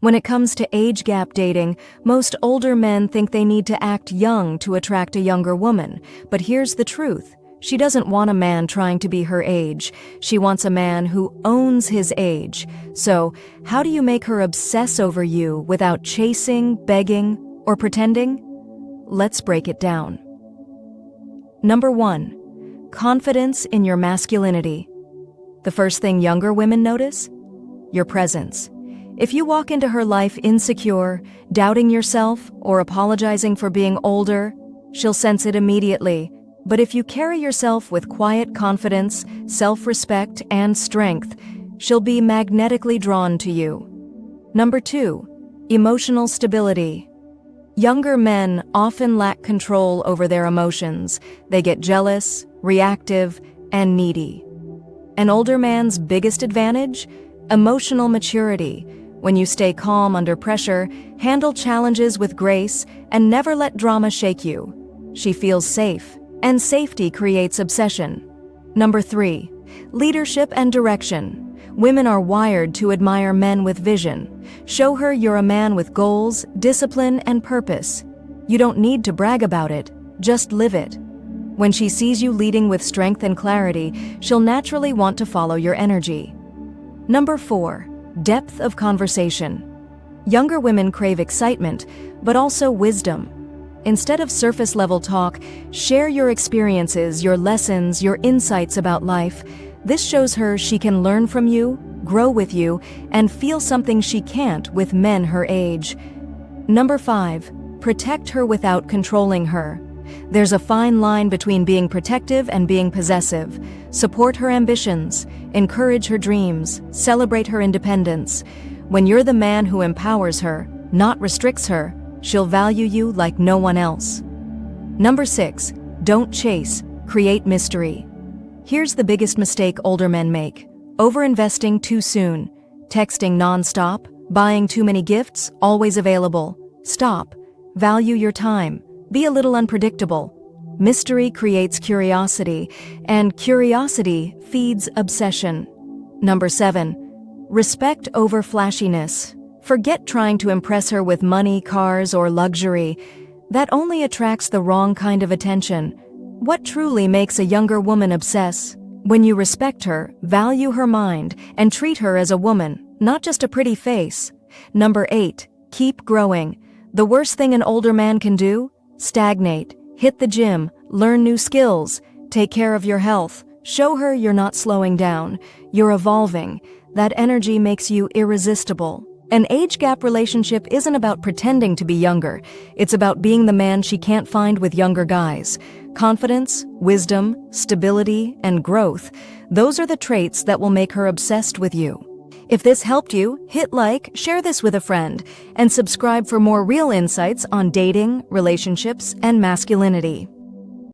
When it comes to age gap dating, most older men think they need to act young to attract a younger woman. But here's the truth. She doesn't want a man trying to be her age. She wants a man who owns his age. So, how do you make her obsess over you without chasing, begging, or pretending? Let's break it down. Number 1. Confidence in your masculinity. The first thing younger women notice? Your presence. If you walk into her life insecure, doubting yourself, or apologizing for being older, she'll sense it immediately. But if you carry yourself with quiet confidence, self-respect, and strength, she'll be magnetically drawn to you. Number 2. Emotional stability. Younger men often lack control over their emotions. They get jealous, reactive, and needy. An older man's biggest advantage? Emotional maturity. When you stay calm under pressure, handle challenges with grace, and never let drama shake you. She feels safe, and safety creates obsession. Number 3. Leadership and direction. Women are wired to admire men with vision. Show her you're a man with goals, discipline, and purpose. You don't need to brag about it, just live it. When she sees you leading with strength and clarity, she'll naturally want to follow your energy. Number 4. Depth of conversation. Younger women crave excitement, but also wisdom. Instead of surface-level talk, share your experiences, your lessons, your insights about life. This shows her she can learn from you, grow with you, and feel something she can't with men her age. Number 5. Protect her without controlling her. There's a fine line between being protective and being possessive. Support her ambitions, encourage her dreams, celebrate her independence. When you're the man who empowers her, not restricts her, she'll value you like no one else. Number 6. Don't chase, create mystery. Here's the biggest mistake older men make: overinvesting too soon, texting nonstop, buying too many gifts, always available. Stop. Value your time. Be a little unpredictable. Mystery creates curiosity, and curiosity feeds obsession. Number 7. Respect over flashiness. Forget trying to impress her with money, cars, or luxury. That only attracts the wrong kind of attention. What truly makes a younger woman obsess? When you respect her, value her mind, and treat her as a woman, not just a pretty face. Number 8. Keep growing. The worst thing an older man can do? Stagnate. Hit the gym. Learn new skills. Take care of your health. Show her you're not slowing down. You're evolving. That energy makes you irresistible. An age gap relationship isn't about pretending to be younger. It's about being the man she can't find with younger guys. Confidence, wisdom, stability, and growth. Those are the traits that will make her obsessed with you. If this helped you, hit like, share this with a friend, and subscribe for more real insights on dating, relationships, and masculinity.